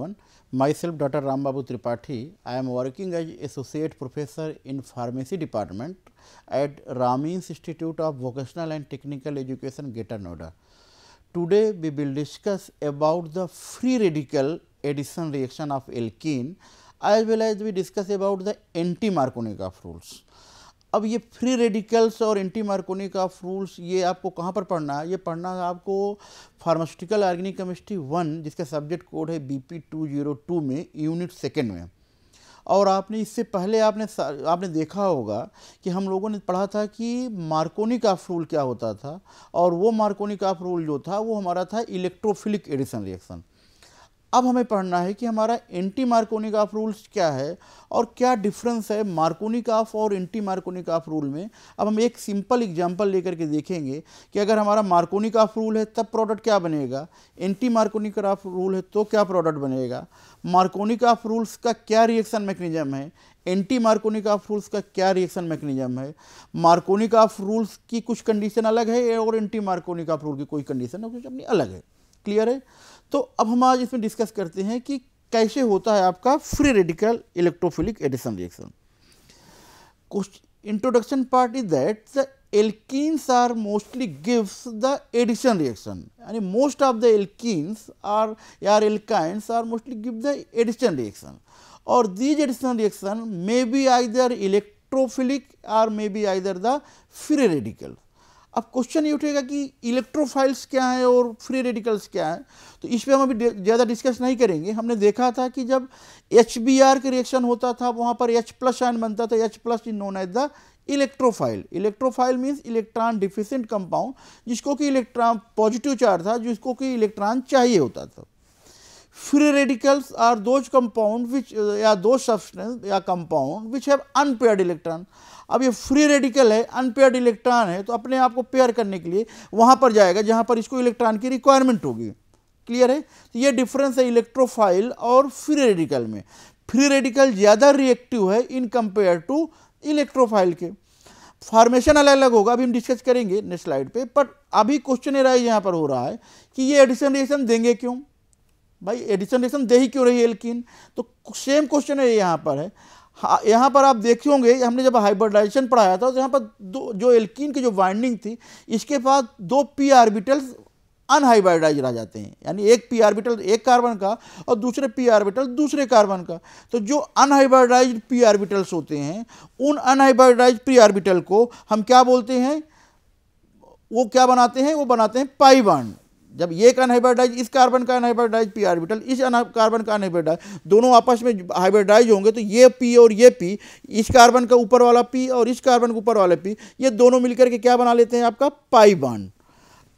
everyone. Myself Dr. Rambabu Tripathi. I am working as Associate Professor in Pharmacy Department at Ramins Institute of Vocational and Technical Education, Greater Noida. Today we will discuss about the free radical addition reaction of alkene as well as we discuss about the anti-Markovnikov rules. अब ये free radicals और anti Markovnikov rules ये आपको कहाँ पर पढ़ना है? ये पढ़ना है आपको फार्मास्यूटिकल ऑर्गेनिक केमिस्ट्री 1 जिसका सब्जेक्ट कोड है BP 202 में यूनिट 2 में। और आपने इससे पहले आपने देखा होगा कि हम लोगों ने पढ़ा था कि मार्कोनिकॉफ रूल क्या होता था, और वो मार्कोनिकॉफ रूल जो था वो हमारा था इलेक्ट्रोफिलिक एडिशन रिएक्शन। अब हमें पढ़ना है कि हमारा एंटी मार्कोनिकॉफ रूल्स क्या है और क्या डिफरेंस है मार्कोनिकॉफ और एंटी मार्कोनिकॉफ रूल में। अब हम एक सिंपल एग्जांपल लेकर के देखेंगे कि अगर हमारा मार्कोनिकॉफ रूल है तब प्रोडक्ट क्या बनेगा, एंटी मार्कोनिकॉफ रूल है तो क्या प्रोडक्ट बनेगा, मार्कोनिकॉफ रूल्स का क्या रिएक्शन मैकेनिज्म है, एंटी मार्कोनिकॉफ रूल्स का क्या रिएक्शन मैकेनिज्म है, मार्कोनिकॉफ रूल्स की कुछ कंडीशन अलग है और एंटी मार्कोनिकॉफ रूल की कोई कंडीशन कुछ अपनी अलग है। क्लियर है? तो अब हम आज इसमें डिस्कस करते हैं कि कैसे होता है आपका free radical electrophilic addition reaction. Introduction part is that the alkenes are mostly gives the addition reaction, यानी most of the alkenes are यार alkynes are mostly give the addition reaction, और these addition reaction may be either electrophilic और may be either the free radical. अब question ये उठेगा कि electrophiles क्या है और फ्री रेडिकल्स क्या है, तो इस पर हम अभी ज़्यादा डिस्कस नहीं करेंगे। हमने देखा था कि जब HBr का रिएक्शन होता था वहाँ पर H+ आयन बनता था, H+ is known as the electrophile. Electrophile means electron deficient compound, जिसको कि इलेक्ट्रॉन पॉजिटिव चार्ज था, जिसको कि इलेक्ट्रॉन चाहिए होता था। Free radicals are those compound which या दो सब्सटेंस या compound which have unpaired electron. अब ये फ्री रेडिकल है, अनपेयर्ड इलेक्ट्रॉन है, तो अपने आप को पेयर करने के लिए वहाँ पर जाएगा जहाँ पर इसको इलेक्ट्रॉन की रिक्वायरमेंट होगी। क्लियर है? तो ये डिफरेंस है इलेक्ट्रोफाइल और फ्री रेडिकल में। फ्री रेडिकल ज़्यादा रिएक्टिव है इन कंपेयर टू इलेक्ट्रोफाइल के। फॉर्मेशन अलग अलग होगा, अभी हम डिस्कस करेंगे नेक्स्ट स्लाइड पे। पर अभी क्वेश्चन यहाँ पर हो रहा है कि ये एडिशन रिएक्शन देंगे क्यों भाई, एडिशन रिएक्शन दे ही क्यों रही है एल्कीन? तो सेम क्वेश्चन है यहाँ पर है। हाँ, यहाँ पर आप देखे होंगे हमने जब हाइब्रिडाइजेशन पढ़ाया था तो यहाँ पर जो एल्कीन की जो बाइंडिंग थी इसके बाद 2 p ऑर्बिटल्स अनहाइब्रिडाइज रह जाते हैं, यानी एक p ऑर्बिटल एक कार्बन का और दूसरे p ऑर्बिटल दूसरे कार्बन का। तो जो अनहाइब्रिडाइज p ऑर्बिटल्स होते हैं उन अनहाइब्रिडाइज p ऑर्बिटल को हम क्या बोलते हैं, वो क्या बनाते हैं, वो बनाते हैं पाई बॉन्ड। जब ये अनहाइब्रिडाइज इस कार्बन का अनहाइब्रिडाइज p ऑर्बिटल इस कार्बन का अनहाइब्रिडाइज दोनों आपस में हाइब्रिडाइज होंगे तो ये p और ये p, इस कार्बन का ऊपर वाला p और इस कार्बन के ऊपर वाला p, ये दोनों मिलकर के क्या बना लेते हैं आपका पाई बॉन्ड।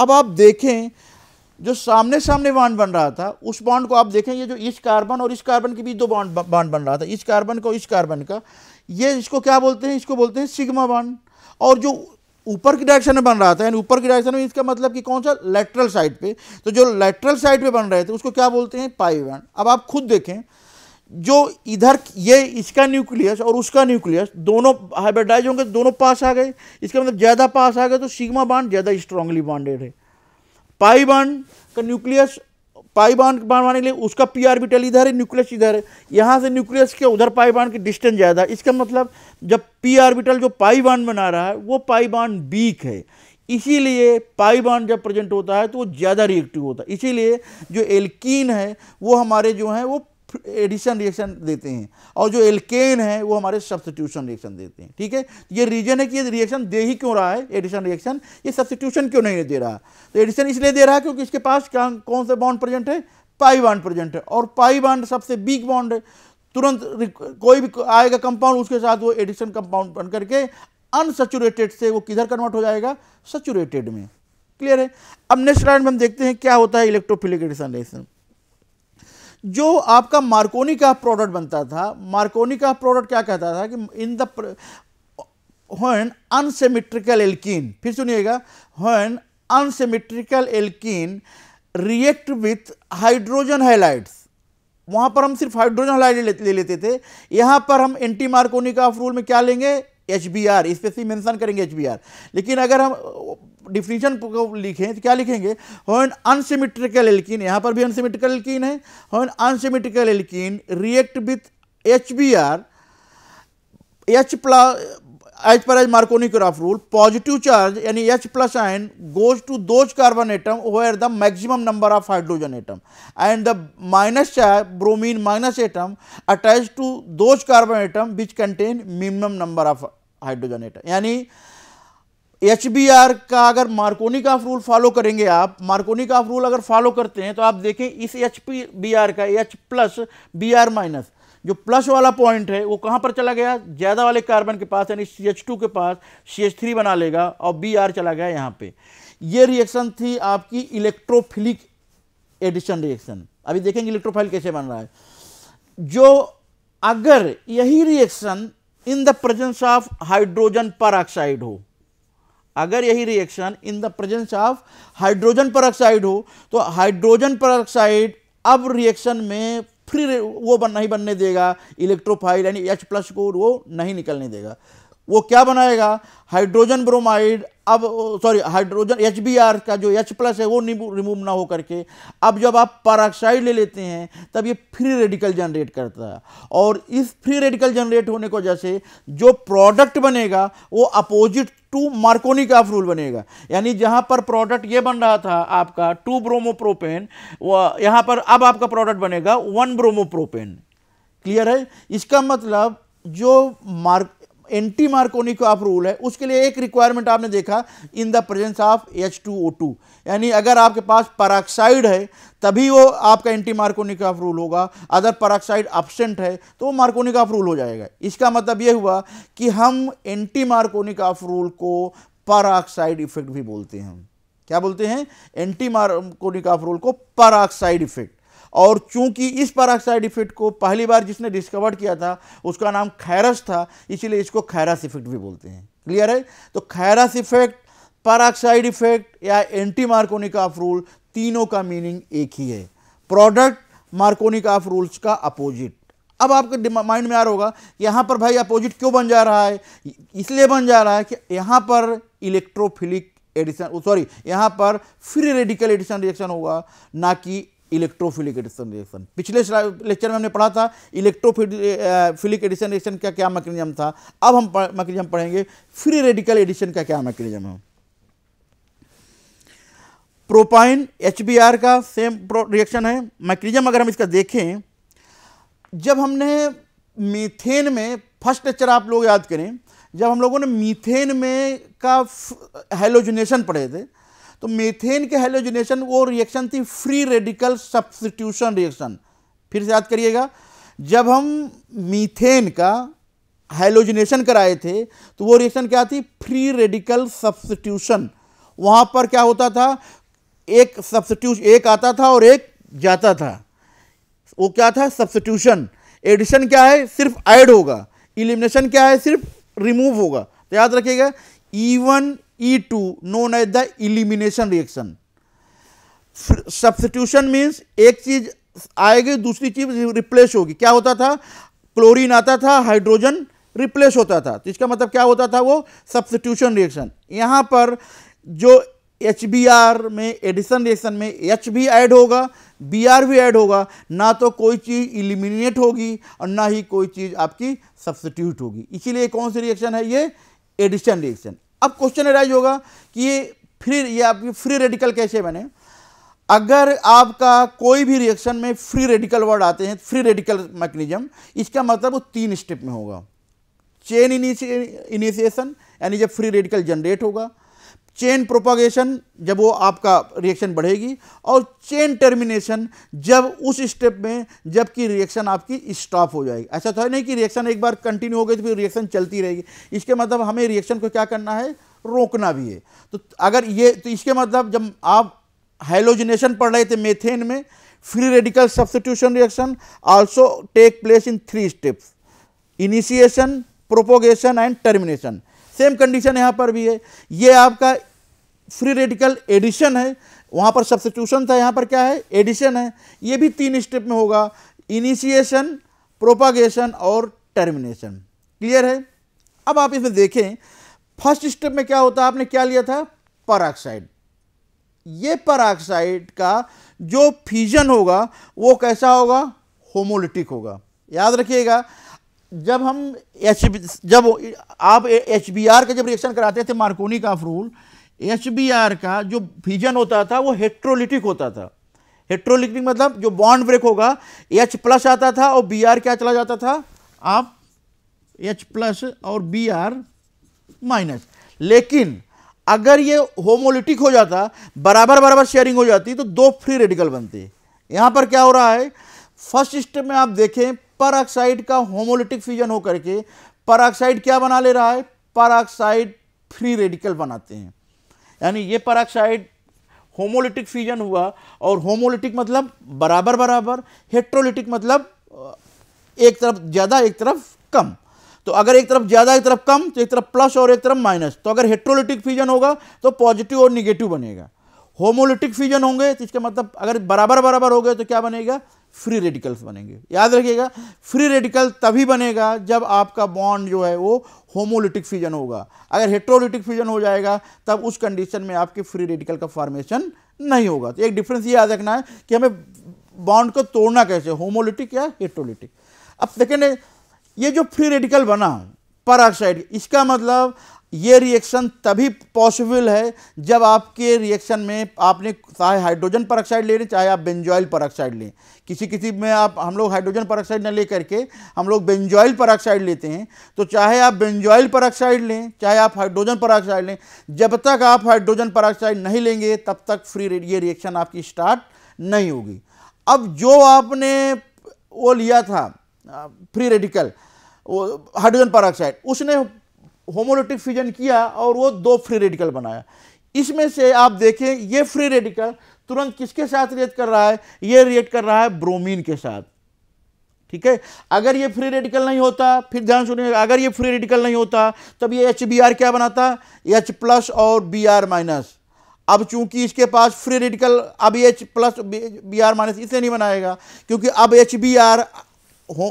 अब आप देखें जो सामने सामने बॉन्ड बन रहा था उस बॉन्ड को आप देखें, ये जो इस कार्बन और इस कार्बन के बीच 2 बॉन्ड बन रहा था, इस कार्बन का और इस कार्बन का, ये इसको क्या बोलते हैं, इसको बोलते हैं सिग्मा बॉन्ड। और जो ऊपर की डायरेक्शन में बन रहा था, यानी ऊपर की डायरेक्शन में इसका मतलब कि कौन सा, लेटरल साइड पे, तो जो लेटरल साइड पे बन रहे थे उसको क्या बोलते हैं, पाई बॉन्ड। अब आप खुद देखें जो इधर ये इसका न्यूक्लियस और उसका न्यूक्लियस दोनों हाइब्रिडाइज होंगे, दोनों पास आ गए, इसका मतलब ज़्यादा पास आ गए तो सिग्मा बॉन्ड ज़्यादा स्ट्रांगली बॉन्डेड है। पाई बॉन्ड का न्यूक्लियस, पाई बॉन्ड बनवाने के लिए उसका p ऑर्बिटल इधर है, न्यूक्लियस इधर है, यहाँ से न्यूक्लियस के उधर पाई बॉन्ड की डिस्टेंस ज़्यादा, इसका मतलब जब p ऑर्बिटल जो पाई बॉन्ड बना रहा है वो पाई बॉन्ड वीक है, इसीलिए पाई बॉन्ड जब प्रेजेंट होता है तो वो ज़्यादा रिएक्टिव होता है। इसीलिए जो एल्कीन है वो हमारे जो है वो एडिशन रिएक्शन देते हैं और जो एल्केन है वो हमारे सब्स्टिट्यूशन रिएक्शन देते हैं। ठीक है, ये रीजन है कि ये रिएक्शन दे ही क्यों रहा है एडिशन रिएक्शन, ये सब्स्टिट्यूशन क्यों नहीं दे रहा। तो एडिशन इसलिए दे रहा है क्योंकि इसके पास कौन सा बॉन्ड प्रेजेंट है, पाई बॉन्ड प्रेजेंट है, और पाई बॉन्ड सबसे वीक बॉन्ड है। तुरंत कोई भी आएगा कंपाउंड उसके साथ वो एडिशन कंपाउंड बन करके अनसैचुरेटेड से वो किधर कन्वर्ट हो जाएगा, सैचुरेटेड में। क्लियर है? अब नेक्स्ट स्लाइड में हम देखते हैं क्या होता है इलेक्ट्रोफिलिक एडिशन रिएक्शन। जो आपका मार्कोनिकॉफ प्रोडक्ट बनता था, मार्कोनिकॉफ प्रोडक्ट क्या कहता था कि in the when unsymmetrical alkene, फिर सुनिएगा, when unsymmetrical alkene react with hydrogen halides, वहां पर हम सिर्फ हाइड्रोजन हैलाइड ले लेते थे, यहां पर हम एंटी मार्कोनिकॉफ रूल में क्या लेंगे, HBr, स्पेशली मेंशन करेंगे HBr। लेकिन अगर हम डिफिनीशन को लिखें तो क्या लिखेंगे, व्हेन अनसिमेट्रिकल एल्कीन, यहाँ पर भी अनसिमेट्रिकल एल्कीन है, when unsymmetrical alkene react with HBr, H plus H पर as Markovnikov rule, positive charge यानी H plus ion goes to those carbon atom where the maximum number of hydrogen atom and the minus charge bromine minus atom attach to those carbon atom which contain minimum number of hydrogen atom. यानी HBr का अगर मार्कोनी-कॉफ rule follow करेंगे आप, मार्कोनी-कॉफ rule अगर follow करते हैं तो आप देखें इस HBr का H प्लस Br माइनस जो प्लस वाला पॉइंट है वो कहाँ पर चला गया, ज़्यादा वाले कार्बन के पास यानी CH2 के पास CH3 बना लेगा और Br चला गया यहाँ पे। ये रिएक्शन थी आपकी इलेक्ट्रोफिलिक एडिशन रिएक्शन। अभी देखेंगे इलेक्ट्रोफाइल कैसे बन रहा है। जो अगर यही reaction in the presence of hydrogen peroxide हो, अगर यही reaction in the presence of hydrogen peroxide हो तो हाइड्रोजन परऑक्साइड अब रिएक्शन में फ्री वो नहीं बनने देगा, इलेक्ट्रोफाइल यानी H प्लस को वो नहीं निकलने देगा। वो क्या बनाएगा, हाइड्रोजन ब्रोमाइड, अब सॉरी हाइड्रोजन HBr का जो H प्लस है वो रिमूव ना हो करके अब जब आप परऑक्साइड ले लेते हैं तब ये फ्री रेडिकल जनरेट करता है, और इस फ्री रेडिकल जनरेट होने की वजह से जो प्रोडक्ट बनेगा वो अपोजिट टू मार्कोनी-कॉफ रूल बनेगा। यानी जहां पर प्रोडक्ट ये बन रहा था आपका 2 ब्रोमोप्रोपेन, यहां पर अब आपका प्रोडक्ट बनेगा 1 ब्रोमोप्रोपेन। क्लियर है। इसका मतलब जो एंटी मार्कोनी-कॉफ रूल है उसके लिए एक रिक्वायरमेंट आपने देखा, इन द प्रेजेंस ऑफ H2O2, यानी अगर आपके पास परऑक्साइड है तभी वो आपका एंटी मार्कोनी-कॉफ रूल होगा, अदर परऑक्साइड एब्सेंट है तो वो मार्कोनी-कॉफ रूल हो जाएगा। इसका मतलब ये हुआ कि हम एंटी मार्कोनी-कॉफ रूल को परऑक्साइड इफेक्ट भी बोलते हैं। क्या बोलते हैं, एंटी मार्कोनी-कॉफ रूल को परऑक्साइड इफेक्ट। और चूंकि इस परऑक्साइड इफेक्ट को पहली बार जिसने डिस्कवर किया था उसका नाम खैरस था, इसीलिए इसको खैरस इफेक्ट भी बोलते हैं। क्लियर है। तो खैरस इफेक्ट, परऑक्साइड इफेक्ट या एंटी मार्कोनी-कॉफ रूल, तीनों का मीनिंग एक ही है, प्रोडक्ट मार्कोनी-कॉफ रूल्स का अपोजिट। अब आपके माइंड में आ रहा होगा यहाँ पर भाई अपोजिट क्यों बन जा रहा है, इसलिए बन जा रहा है कि यहाँ पर इलेक्ट्रोफिलिक एडिशन, सॉरी यहाँ पर फ्री रेडिकल एडिशन रिएक्शन होगा, ना कि इलेक्ट्रोफिलिक एडिशन रिएक्शन। पिछले लेक्चर में हमने पढ़ा था इलेक्ट्रोफिलिक एडिशन रिएक्शन का क्या मैकेनिज्म था, अब हम मैकेनिज्म पढ़ेंगे फ्री रेडिकल एडिशन का क्या मैकेनिज्म है। प्रोपाइन HBr का सेम रिएक्शन है। मैकेनिज्म अगर हम इसका देखें, जब हमने मीथेन में फर्स्ट लेक्चर आप लोग याद करें, जब हम लोगों ने मीथेन में का हैलोजिनेशन पढ़े थे तो मीथेन के हैलोजिनेशन वो रिएक्शन थी फ्री रेडिकल सब्स्टिट्यूशन रिएक्शन। फिर से याद करिएगा, जब हम मीथेन का हैलोजिनेशन कराए थे तो वो रिएक्शन क्या थी, फ्री रेडिकल सब्स्टिट्यूशन। वहाँ पर क्या होता था, एक सब्स्टिट्यूशन, एक आता था और एक जाता था, वो क्या था, सब्स्टिट्यूशन। एडिशन क्या है, सिर्फ ऐड होगा, इलिमिनेशन क्या है, सिर्फ रिमूव होगा। तो याद रखिएगा E1 E2 known as the elimination reaction. Substitution means एक चीज आएगी दूसरी चीज रिप्लेस होगी। क्या होता था, क्लोरीन आता था, हाइड्रोजन रिप्लेस होता था, तो इसका मतलब क्या होता था, वो सब्स्टिट्यूशन रिएक्शन। यहाँ पर जो HBr में एडिशन रिएक्शन में H भी ऐड होगा, Br भी ऐड होगा, ना तो कोई चीज़ इलिमिनेट होगी और ना ही कोई चीज़ आपकी सब्स्टिट्यूट होगी। इसीलिए कौन सी रिएक्शन है, ये एडिशन रिएक्शन। अब क्वेश्चन अराइज होगा कि ये आपकी फ्री रेडिकल कैसे बने। अगर आपका कोई भी रिएक्शन में फ्री रेडिकल वर्ड आते हैं, फ्री रेडिकल मैकेनिज्म, इसका मतलब वो 3 स्टेप में होगा। चेन इनिशिएशन यानी जब फ्री रेडिकल जनरेट होगा, चेन प्रोपागेशन जब वो आपका रिएक्शन बढ़ेगी, और चेन टर्मिनेशन जब उस स्टेप में जबकि रिएक्शन आपकी स्टॉप हो जाएगी। ऐसा तो है नहीं कि रिएक्शन एक बार कंटिन्यू हो गई तो फिर रिएक्शन चलती रहेगी। इसके मतलब हमें रिएक्शन को क्या करना है, रोकना भी है। तो अगर ये, तो इसके मतलब जब आप हैलोजिनेशन पढ़ रहे थे मेथेन में, free radical substitution reaction also take place in 3 steps, initiation, propagation and termination. Same condition यहाँ पर भी है। ये आपका फ्री रेडिकल एडिशन है, वहाँ पर सब्स्टिट्यूशन था, यहाँ पर क्या है, एडिशन है। ये भी 3 स्टेप में होगा, इनिशिएशन, प्रोपागेशन और टर्मिनेशन। क्लियर है। अब आप इसमें देखें फर्स्ट स्टेप में क्या होता है, आपने क्या लिया था, पेरोक्साइड। ये पेरोक्साइड का जो फ्यूजन होगा वो कैसा होगा, होमोलिटिक होगा। याद रखिएगा, जब हम जब आप HBr का जब रिएक्शन कराते थे, मार्कोनी का रूल, HBr का जो फ्यूजन होता था वो हेट्रोलिटिक होता था। हेट्रोलिटिक मतलब जो बॉन्ड ब्रेक होगा H प्लस आता था और Br क्या चला जाता था, आप H प्लस और Br माइनस। लेकिन अगर ये होमोलिटिक हो जाता, बराबर बराबर शेयरिंग हो जाती, तो दो फ्री रेडिकल बनते। यहां पर क्या हो रहा है, फर्स्ट स्टेप में आप देखें पेरोक्साइड का होमोलिटिक फ्यूजन होकर के पेरोक्साइड क्या बना ले रहा है, पेरोक्साइड फ्री रेडिकल बनाते हैं। यानी ये पेरोक्साइड होमोलिटिक फ्यूजन हुआ, और होमोलिटिक मतलब बराबर बराबर, हेट्रोलिटिक मतलब एक तरफ ज़्यादा एक तरफ कम। तो अगर एक तरफ ज़्यादा एक तरफ कम, तो एक तरफ प्लस और एक तरफ माइनस। तो अगर हेट्रोलिटिक फ्यूजन होगा तो पॉजिटिव और निगेटिव बनेगा। होमोलिटिक फ्यूजन होंगे तो इसका मतलब अगर बराबर बराबर हो गए तो क्या बनेगा, फ्री रेडिकल्स बनेंगे। याद रखिएगा, फ्री रेडिकल तभी बनेगा जब आपका बॉन्ड जो है वो होमोलिटिक फ्यूजन होगा। अगर हेट्रोलिटिक फ्यूजन हो जाएगा तब उस कंडीशन में आपके फ्री रेडिकल का फॉर्मेशन नहीं होगा। तो एक डिफरेंस ये याद रखना है कि हमें बॉन्ड को तोड़ना कैसे, होमोलिटिक या हेट्रोलिटिक। अब सेकेंड, ये जो फ्री रेडिकल बना पेरोक्साइड, इसका मतलब ये रिएक्शन तभी पॉसिबल है जब आपके रिएक्शन में आपने चाहे हाइड्रोजन पेरोक्साइड ले लें, चाहे आप बेंजॉइल पेरोक्साइड लें। किसी में हम लोग हाइड्रोजन पेरोक्साइड न ले करके हम लोग बेंजॉइल पेरोक्साइड लेते हैं। तो चाहे आप बेंजॉइल पेरोक्साइड लें, चाहे आप हाइड्रोजन पेरोक्साइड लें, जब तक आप हाइड्रोजन पेरोक्साइड नहीं लेंगे तब तक ये रिएक्शन आपकी स्टार्ट नहीं होगी। अब जो आपने वो लिया था फ्री रेडिकल, वो हाइड्रोजन पेरोक्साइड, उसने होमोलिटिक फ्यूजन किया और वो दो फ्री रेडिकल बनाया। इसमें से आप देखें ये फ्री रेडिकल तुरंत किसके साथ रिएक्ट कर रहा है, ये रिएक्ट कर रहा है ब्रोमीन के साथ। ठीक है, अगर ये फ्री रेडिकल नहीं होता, फिर ध्यान सुनिएगा, अगर ये फ्री रेडिकल नहीं होता तब ये HBr क्या बनाता, H प्लस और Br माइनस। अब चूंकि इसके पास फ्री रेडिकल, अब H प्लस Br माइनस इसे नहीं बनाएगा, क्योंकि अब HBr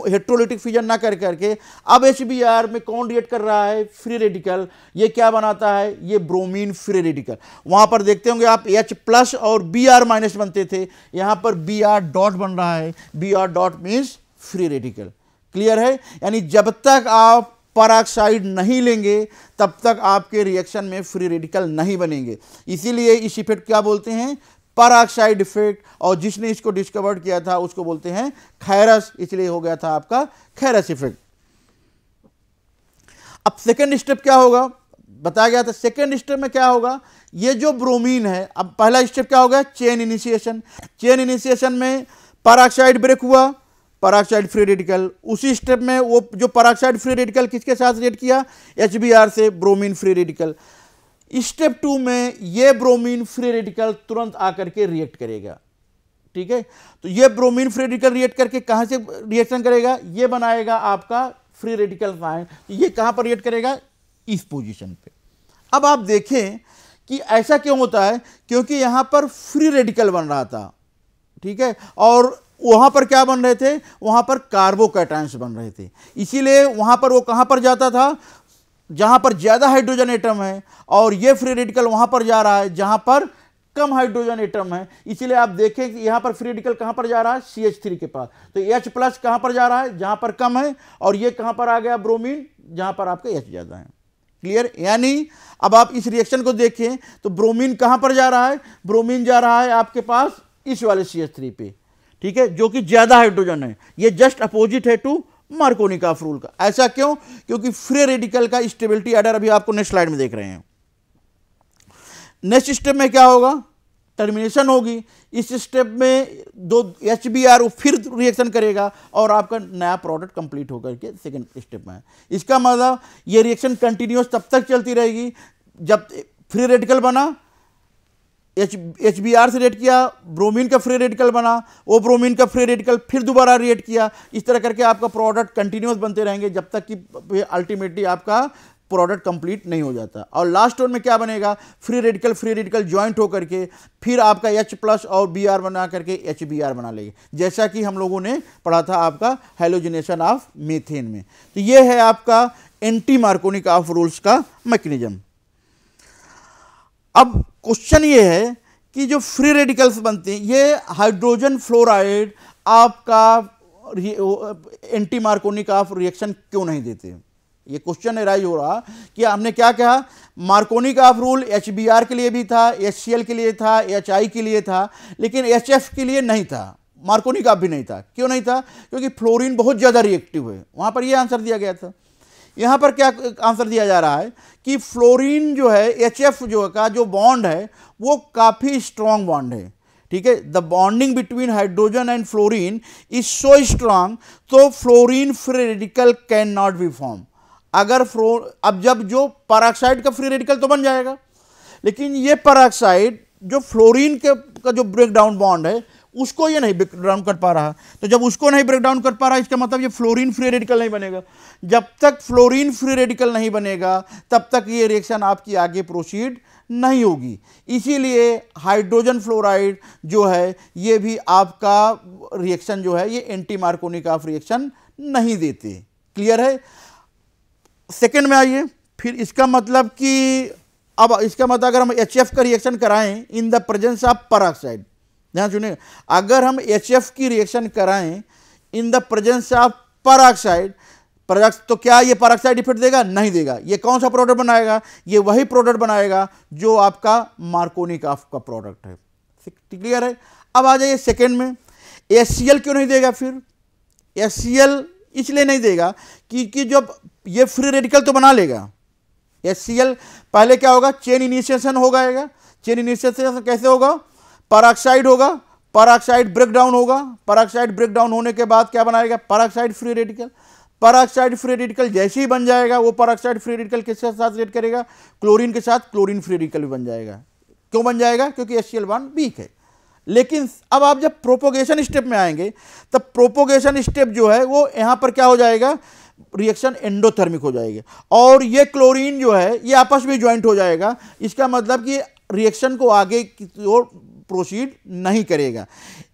हेट्रोलिटिक फ्यूजन ना कर करके अब HBr में कौन रिएक्ट कर रहा है, फ्री रेडिकल। ये क्या बनाता है, ये ब्रोमीन फ्री रेडिकल। वहां पर देखते होंगे आप H प्लस और Br माइनस बनते थे, यहां पर Br डॉट बन रहा है। Br dot means free radical. Clear है, यानी जब तक आप पेरोक्साइड नहीं लेंगे तब तक आपके रिएक्शन में फ्री रेडिकल नहीं बनेंगे। इसीलिए इस इफेक्ट क्या बोलते हैं, पेरोक्साइड इफेक्ट। और जिसने इसको डिस्कवर किया था उसको बोलते हैं खैरस, इसलिए हो गया था आपका खैरस इफेक्ट। अब सेकेंड स्टेप क्या होगा, बताया गया था सेकेंड स्टेप में क्या होगा, ये जो ब्रोमीन है, अब पहला स्टेप क्या होगा, चेन इनिशिएशन। चेन इनिशिएशन में पेरोक्साइड ब्रेक हुआ, पेरोक्साइड फ्री रेडिकल। उसी स्टेप में वो जो पेरोक्साइड फ्री रेडिकल किसके साथ रिएक्ट किया, HBr से, ब्रोमीन फ्री रेडिकल। स्टेप 2 में ये ब्रोमीन फ्री रेडिकल तुरंत आकर के रिएक्ट करेगा। ठीक है, तो ये ब्रोमीन फ्री रेडिकल रिएक्ट करके कहां से रिएक्शन करेगा, ये बनाएगा आपका फ्री रेडिकल फाइन। तो ये कहां पर रिएक्ट करेगा, इस पोजीशन पे। अब आप देखें कि ऐसा क्यों होता है, क्योंकि यहां पर फ्री रेडिकल बन रहा था। ठीक है, और वहां पर क्या बन रहे थे, वहां पर कार्बोकैटायंस बन रहे थे। इसीलिए वहां पर वो कहां पर जाता था, जहां पर ज्यादा हाइड्रोजन एटम है, और ये फ्री रेडिकल वहां पर जा रहा है जहां पर कम हाइड्रोजन एटम है। इसीलिए आप देखें कि यहां पर फ्री रेडिकल कहां पर जा रहा है, CH3 के पास। तो H प्लस कहां पर जा रहा है, जहां पर कम है, और ये कहां पर आ गया ब्रोमीन, जहां पर आपका H ज्यादा है। क्लियर, यानी अब आप इस रिएक्शन को देखें तो ब्रोमीन कहां पर जा रहा है, ब्रोमीन जा रहा है आपके पास इस वाले CH3 पे। ठीक है, जो कि ज्यादा हाइड्रोजन है। ये जस्ट अपोजिट है टू मार्कोनी का रूल का। ऐसा क्यों, क्योंकि फ्री रेडिकल का स्टेबिलिटी एडर अभी आपको नेक्स्ट स्लाइड में देख रहे हैं। नेक्स्ट स्टेप में क्या होगा, टर्मिनेशन होगी। इस स्टेप में दो HBr फिर रिएक्शन करेगा और आपका नया प्रोडक्ट कंप्लीट होकर के सेकेंड स्टेप में है। इसका मतलब ये रिएक्शन कंटिन्यूअस तब तक चलती रहेगी जब फ्री रेडिकल बना, HBr से रिएक्ट किया, ब्रोमीन का फ्री रेडिकल बना, वो ब्रोमीन का फ्री रेडिकल फिर दोबारा रिएक्ट किया। इस तरह करके आपका प्रोडक्ट कंटिन्यूअस बनते रहेंगे जब तक कि अल्टीमेटली आपका प्रोडक्ट कंप्लीट नहीं हो जाता। और लास्ट वन में क्या बनेगा, फ्री रेडिकल ज्वाइंट होकर के फिर आपका H प्लस और Br बना करके HBr बना लेंगे, जैसा कि हम लोगों ने पढ़ा था आपका हैलोजिनेशन ऑफ मीथेन में। तो ये है आपका एंटी मार्कोनी ऑफ रूल्स का मैकेनिज्म। अब क्वेश्चन ये है कि जो फ्री रेडिकल्स बनते हैं, ये हाइड्रोजन फ्लोराइड आपका एंटी मार्कोनी का रिएक्शन क्यों नहीं देते? ये क्वेश्चन राइज हो रहा कि हमने क्या कहा, मार्कोनी का रूल HBr के लिए भी था, HCl के लिए था, HI के लिए था, लेकिन HF के लिए नहीं था, मार्कोनी का भी नहीं था। क्यों नहीं था? क्योंकि फ्लोरीन बहुत ज़्यादा रिएक्टिव है। वहाँ पर ये आंसर दिया गया था। यहाँ पर क्या आंसर दिया जा रहा है कि फ्लोरीन जो है, HF जो का जो बॉन्ड है वो काफ़ी स्ट्रॉन्ग बॉन्ड है। ठीक है, the bonding between hydrogen and fluorine is so strong, तो fluorine free radical can not be form. अगर अब जब जो पेरोक्साइड का फ्री रेडिकल तो बन जाएगा, लेकिन ये पेरोक्साइड जो फ्लोरीन का जो ब्रेक डाउन बॉन्ड है उसको ये नहीं ब्रेक डाउन कर पा रहा। तो जब उसको नहीं ब्रेक डाउन कर पा रहा, इसका मतलब ये फ्लोरीन फ्री रेडिकल नहीं बनेगा। जब तक फ्लोरीन फ्री रेडिकल नहीं बनेगा तब तक ये रिएक्शन आपकी आगे प्रोसीड नहीं होगी। इसीलिए हाइड्रोजन फ्लोराइड जो है ये भी आपका रिएक्शन जो है ये एंटी मार्कोनी का रिएक्शन नहीं देते। क्लियर है? सेकेंड में आइए। फिर इसका मतलब कि अब इसका मतलब अगर हम HF का रिएक्शन कराएं इन द प्रेजेंस ऑफ पेरोक्साइड, ध्यान सुनिए, अगर हम HF की रिएक्शन कराएं इन द प्रेजेंस ऑफ पेरोक्साइड, तो क्या ये पेरोक्साइड इफेक्ट देगा? नहीं देगा। ये कौन सा प्रोडक्ट बनाएगा? ये वही प्रोडक्ट बनाएगा जो आपका मार्कोनी का प्रोडक्ट है। क्लियर है? अब आ जाइए सेकेंड में, HCl क्यों नहीं देगा? फिर HCl इसलिए नहीं देगा कि जब ये फ्री रेडिकल तो बना लेगा, HCl पहले क्या होगा, चेन इनिशिएशन हो जाएगा। चेन इनिशिएशन कैसे होगा? पेरोक्साइड होगा, पेरोक्साइड ब्रेक डाउन होगा, पेरोक्साइड ब्रेक डाउन होने के बाद क्या बनाएगा? Peroxide free radical. Peroxide free radical जैसे ही बन जाएगा, वो पेरोक्साइड फ्री रेडिकल किसके साथ रिएक्ट करेगा? क्लोरीन के साथ, क्लोरीन फ्री रेडिकल भी बन जाएगा। क्यों बन जाएगा? क्योंकि HCl बॉन्ड वीक है। लेकिन अब आप जब प्रोपोगेशन स्टेप में आएंगे तब प्रोपोगेशन स्टेप जो है वो यहाँ पर क्या हो जाएगा, रिएक्शन एंडोथर्मिक हो जाएगी और ये क्लोरीन जो है ये आपस में ज्वाइंट हो जाएगा। इसका मतलब कि रिएक्शन को आगे की ओर प्रोसीड नहीं करेगा।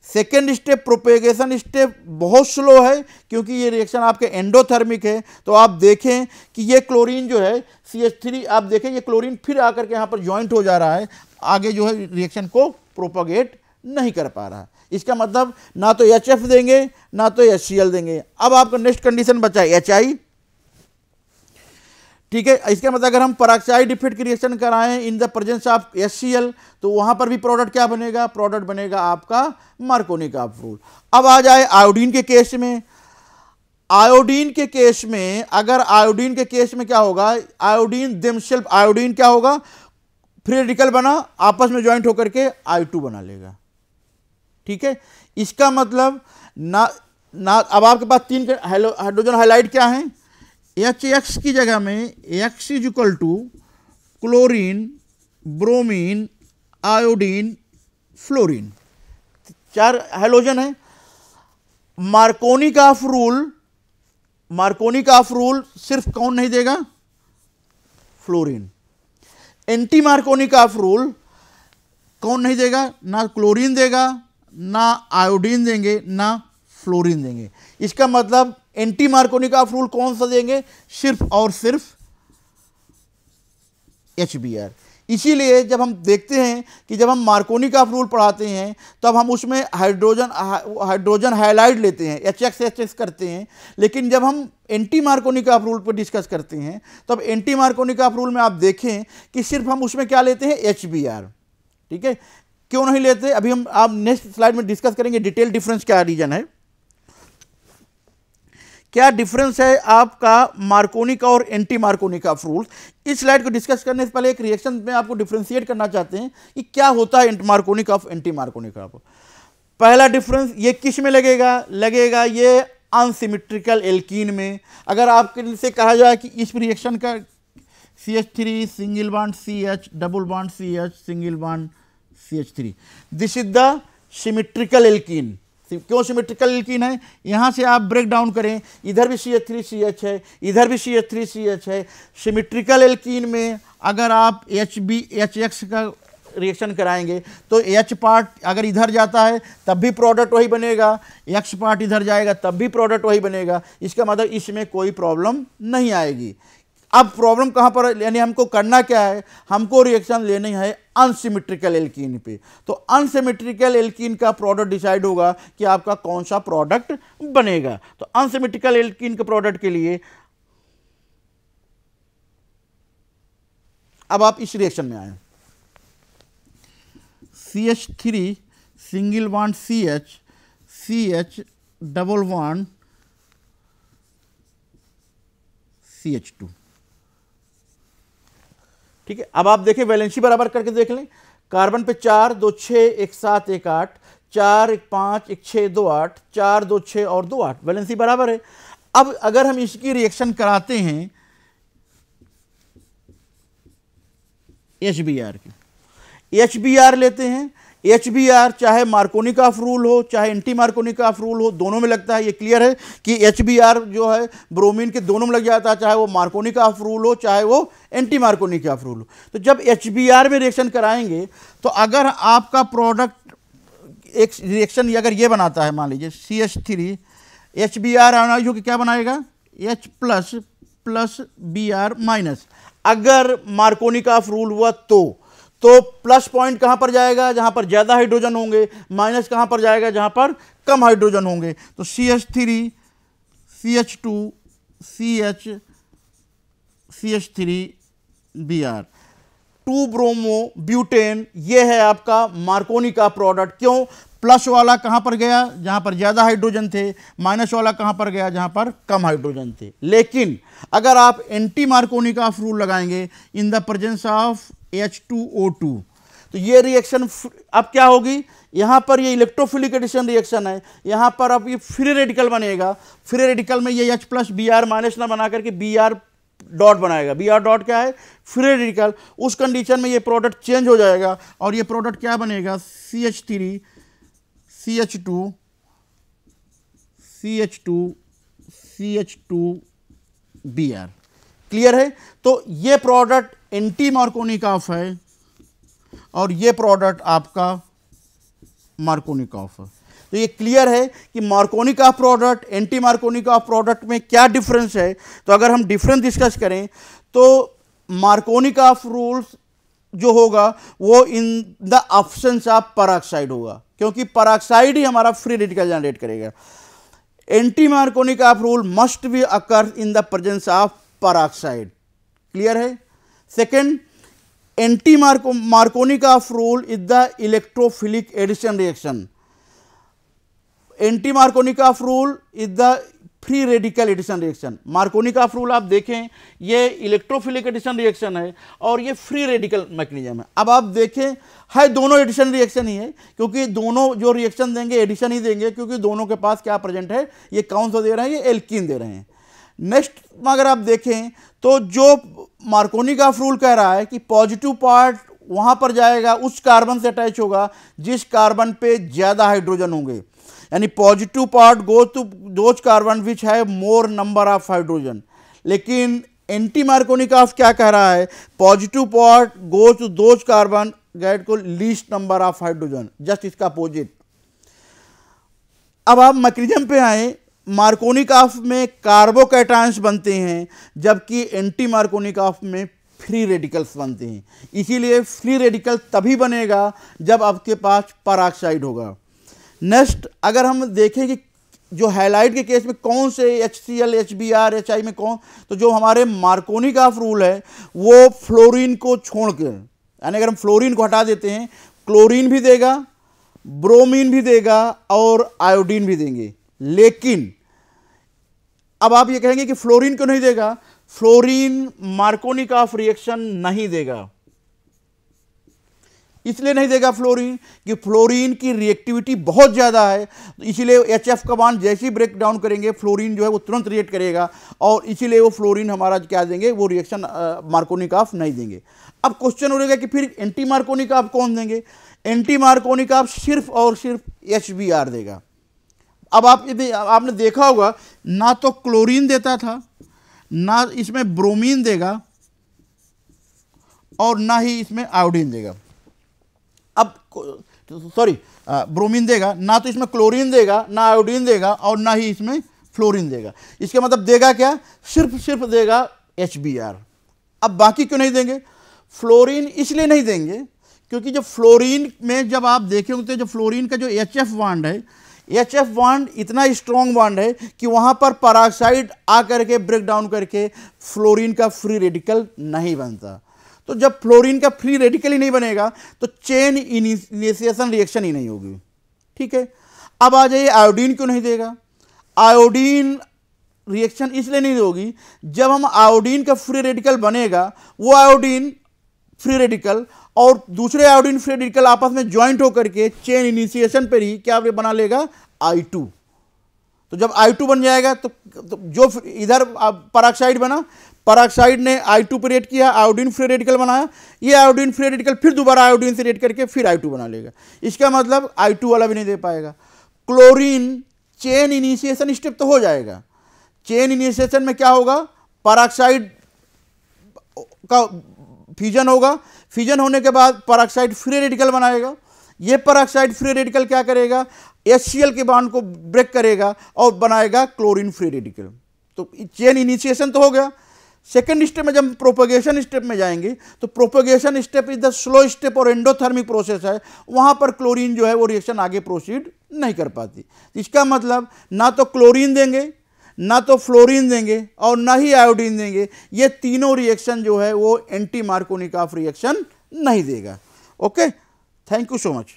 सेकेंड स्टेप प्रोपेगेशन स्टेप बहुत स्लो है क्योंकि ये रिएक्शन आपके एंडोथर्मिक है। तो आप देखें कि ये क्लोरीन जो है CH3, आप देखें ये क्लोरीन फिर आकर के यहाँ पर ज्वाइंट हो जा रहा है, आगे जो है रिएक्शन को प्रोपोगेट नहीं कर पा रहा। इसका मतलब ना तो HF देंगे ना तो HCl देंगे। अब आपका नेक्स्ट कंडीशन बचा है HI। ठीक है, इसका मतलब अगर हम पेरोक्साइड इफेक्ट की रिएक्शन कराएं इन द प्रेजेंस ऑफ HCl तो वहां पर भी प्रोडक्ट क्या बनेगा? प्रोडक्ट बनेगा आपका मार्कोनी का रूल। अब आ जाए आयोडीन के केस में। आयोडीन के केस में अगर आयोडीन के केस में क्या होगा, आयोडीन देमसेल्फ, आयोडीन क्या होगा, फ्री रेडिकल बना, आपस में ज्वाइंट होकर के I2 बना लेगा। ठीक है, इसका मतलब ना अब आपके पास तीन हाइड्रोजन हाइलाइट क्या है, HX की जगह में X is equal to chlorine, bromine, iodine, fluorine, चार हाइड्रोजन है। मार्कोनी का रूल सिर्फ कौन नहीं देगा? फ्लोरीन। एंटी मार्कोनी का रूल कौन नहीं देगा? ना क्लोरीन देगा, ना आयोडीन देंगे, ना फ्लोरीन देंगे। इसका मतलब एंटी मार्कोनी का रूल कौन सा देंगे? सिर्फ और सिर्फ HBr। इसीलिए जब हम देखते हैं कि जब हम मार्कोनी का रूल पढ़ाते हैं तब हम उसमें हाइड्रोजन हाइलाइट लेते हैं, HX करते हैं, लेकिन जब हम एंटी मार्कोनी का रूल पर डिस्कस करते हैं तब एंटी मार्कोनी का रूल में आप देखें कि सिर्फ हम उसमें क्या लेते हैं? HBr। ठीक है, क्यों नहीं लेते? अभी हम आप नेक्स्ट स्लाइड में डिस्कस करेंगे डिटेल डिफरेंस क्या रीजन है, क्या डिफरेंस है आपका मार्कोनी का और एंटी मार्कोनी का रूल्स। इस स्लाइड को डिस्कस करने से पहले एक रिएक्शन में आपको डिफरेंशिएट करना चाहते हैं कि क्या होता है मार्कोनी का एंटी मार्कोनी का। पहला डिफरेंस ये किस में लगेगा ये अनसिमेट्रिकल एल्कीन में। अगर आपके से कहा जाए कि इस रिएक्शन का CH3 single bond CH, double bond CH, single bond CH3, this is the symmetrical alkene. क्यों सिमेट्रिकल एल्कीन है? यहाँ से आप ब्रेक डाउन करें, इधर भी CH3 CH है, इधर भी CH3 CH है। सिमेट्रिकल एल्कीन में अगर आप HX का रिएक्शन कराएंगे तो H पार्ट अगर इधर जाता है तब भी प्रोडक्ट वही बनेगा, X पार्ट इधर जाएगा तब भी प्रोडक्ट वही बनेगा। इसका मतलब इसमें कोई प्रॉब्लम नहीं आएगी। अब प्रॉब्लम कहाँ पर, यानी हमको करना क्या है, हमको रिएक्शन लेनी है अनसिमेट्रिकल एल्कीन पे। तो अनसिमेट्रिकल एल्कीन का प्रोडक्ट डिसाइड होगा कि आपका कौन सा प्रोडक्ट बनेगा। तो अनसिमेट्रिकल एल्कीन के प्रोडक्ट के लिए अब आप इस रिएक्शन में आए, CH3 single bond CH, CH double bond CH2। ठीक है, अब आप देखें वैलेंसी बराबर करके देख लें। कार्बन पे 4 2 6 1 7 1 8, 4 1 5 1 6 2 8, 4 2 6 और 2 8, वैलेंसी बराबर है। अब अगर हम इसकी रिएक्शन कराते हैं HBr की, HBr लेते हैं, HBr चाहे मार्कोनिकॉफ रूल हो चाहे एंटी मार्कोनिकॉफ रूल हो, दोनों में लगता है। ये क्लियर है कि HBr जो है ब्रोमीन के दोनों में लग जाता है, चाहे वो मार्कोनिकॉफ रूल हो चाहे वो एंटी मार्कोनिकॉफ रूल हो। तो जब HBr में रिएक्शन कराएंगे तो अगर आपका प्रोडक्ट एक रिएक्शन अगर ये बनाता है, मान लीजिए CH3 HBr आना जो कि क्या बनाएगा, H plus plus Br minus. अगर मार्कोनिकॉफ रूल हुआ तो प्लस पॉइंट कहां पर जाएगा, जहां पर ज्यादा हाइड्रोजन होंगे, माइनस कहां पर जाएगा, जहां पर कम हाइड्रोजन होंगे। तो CH3 CH2 CH CH3 Br 2 bromo butane, ये है आपका मार्कोनी का प्रोडक्ट। क्यों, प्लस वाला कहां पर गया, जहां पर ज्यादा हाइड्रोजन थे, माइनस वाला कहां पर गया, जहां पर कम हाइड्रोजन थे। लेकिन अगर आप एंटी मार्कोनी का रूल लगाएंगे इन द प्रेजेंस ऑफ H2O2, तो ये रिएक्शन अब क्या होगी, यहां पर ये इलेक्ट्रोफिलिक एडिशन रिएक्शन है, यहां पर अब ये फ्री रेडिकल बनेगा। फ्री रेडिकल में ये H प्लस Br माइनस ना बना करके Br डॉट बनाएगा। Br डॉट क्या है, फ्री रेडिकल। उस कंडीशन में ये प्रोडक्ट चेंज हो जाएगा और ये प्रोडक्ट क्या बनेगा, CH3 CH2 CH2 CH2 Br। Clear है। तो ये प्रोडक्ट एंटी मार्कोनिकॉफ है और ये प्रोडक्ट आपका मार्कोनिकॉफ है। तो ये क्लियर है कि Markovnikov product anti Markovnikov product में क्या डिफरेंस है। तो अगर हम डिफरेंस डिस्कस करें तो मार्कोनिकॉफ रूल्स जो होगा वो in the absence of peroxide होगा, क्योंकि पेरोक्साइड ही हमारा फ्री रेडिकल जनरेट करेगा। Anti Markovnikov rule must be occur in the presence of peroxide. Clear है। Second, anti Markovnikov rule is the electrophilic addition reaction. Anti Markovnikov rule is the free radical addition reaction. Markovnikov rule आप देखें ये electrophilic addition reaction है और ये free radical mechanism है। अब आप देखें है दोनों एडिशन रिएक्शन ही है, क्योंकि दोनों जो रिएक्शन देंगे एडिशन ही देंगे, क्योंकि दोनों के पास क्या प्रेजेंट है, ये कौन सा दे रहे हैं, ये एल्कीन दे रहे हैं। नेक्स्ट अगर आप देखें तो जो मार्कोनिकॉफ रूल कह रहा है कि पॉजिटिव पार्ट वहां पर जाएगा, उस कार्बन से अटैच होगा जिस कार्बन पे ज्यादा हाइड्रोजन होंगे, यानी positive part goes to those carbon which have more number of hydrogen. लेकिन एंटी मार्कोनिकॉफ क्या कह रहा है, positive part goes to those carbon get को least number of hydrogen, just इसका अपोजिट। अब आप मैकेनिज्म पे आए, मार्कोनिकॉफ में कार्बोकैटायंस बनते हैं जबकि एंटी मार्कोनिकॉफ में फ्री रेडिकल्स बनते हैं। इसीलिए फ्री रेडिकल तभी बनेगा जब आपके पास पेरोक्साइड होगा। नेक्स्ट अगर हम देखें कि जो हैलाइड के केस में कौन से HCl HBr HI में कौन, तो जो हमारे मार्कोनिकॉफ रूल है वो फ्लोरीन को छोड़कर, यानी अगर हम फ्लोरीन को हटा देते हैं, क्लोरीन भी देगा, ब्रोमीन भी देगा और आयोडीन भी देंगे। लेकिन अब आप ये कहेंगे कि फ्लोरीन क्यों नहीं देगा, फ्लोरीन मार्कोनिकॉफ रिएक्शन नहीं देगा। इसलिए नहीं देगा फ्लोरीन कि फ्लोरीन की रिएक्टिविटी बहुत ज़्यादा है, तो इसीलिए HF का बॉन्ड जैसे ही ब्रेक डाउन करेंगे फ्लोरीन जो है वो तुरंत रिएक्ट करेगा और इसीलिए वो फ्लोरीन हमारा क्या देंगे, वो रिएक्शन मार्कोनिकॉफ नहीं देंगे। अब क्वेश्चन उठेगा कि फिर एंटी मार्कोनिकॉफ कौन देंगे। एंटी मार्कोनिकॉफ सिर्फ और सिर्फ HBr देगा। अब आपने देखा होगा ना तो क्लोरीन देता था, ना इसमें ब्रोमीन देगा और ना ही इसमें आयोडीन देगा। अब सॉरी ब्रोमीन देगा, ना तो इसमें क्लोरीन देगा, ना आयोडीन देगा और ना ही इसमें फ्लोरीन देगा। इसका मतलब देगा क्या, सिर्फ देगा HBr। अब बाकी क्यों नहीं देंगे? फ्लोरीन इसलिए नहीं देंगे क्योंकि जब फ्लोरीन में जब आप देखेंगे तो जो फ्लोरीन का जो HF बॉन्ड है, HF बॉन्ड इतना स्ट्रॉन्ग बॉन्ड है कि वहाँ पर पेरोक्साइड आकर के ब्रेक डाउन करके फ्लोरीन का फ्री रेडिकल नहीं बनता। तो जब फ्लोरीन का फ्री रेडिकल ही नहीं बनेगा तो चेन इनिशिएशन रिएक्शन ही नहीं होगी। ठीक है, अब आ जाइए आयोडीन क्यों नहीं देगा? आयोडीन रिएक्शन इसलिए नहीं होगी, जब हम आयोडीन का फ्री रेडिकल बनेगा, वो आयोडीन फ्री रेडिकल और दूसरे आयोडीन फ्री रेडिकल आपस में ज्वाइंट होकर के चेन इनिशिएशन पर ही क्या बना लेगा? I2। तो जब I2 बन जाएगा तो जो इधर पेरोक्साइड बना, पेरोक्साइड ने I2 पर रिएक्ट किया, आयोडीन फ्री रेडिकल बनाया, ये आयोडीन फ्री रेडिकल फिर दोबारा आयोडीन से रिएक्ट करके फिर I2 बना लेगा। इसका मतलब I2 वाला भी नहीं दे पाएगा। क्लोरीन चेन इनिशिएशन स्टेप तो हो जाएगा, चेन इनिशिएशन में क्या होगा? पेरोक्साइड का फ्यूजन होगा, फ्यूजन होने के बाद पेरोक्साइड फ्री रेडिकल बनाएगा, ये पेरोक्साइड फ्री रेडिकल क्या करेगा? HCl के बॉन्ड को ब्रेक करेगा और बनाएगा क्लोरीन फ्री रेडिकल। तो चेन इनिशिएशन तो हो गया। सेकेंड स्टेप में जब प्रोपेगेशन स्टेप में जाएंगे तो propagation step is the slow step और एंडोथर्मिक प्रोसेस है, वहां पर क्लोरीन जो है वो रिएक्शन आगे प्रोसीड नहीं कर पाती। इसका मतलब ना तो क्लोरीन देंगे, ना तो फ्लोरीन देंगे और ना ही आयोडीन देंगे, ये तीनों रिएक्शन जो है वो एंटी मार्कोनिकॉफ रिएक्शन नहीं देगा। Okay, thank you so much.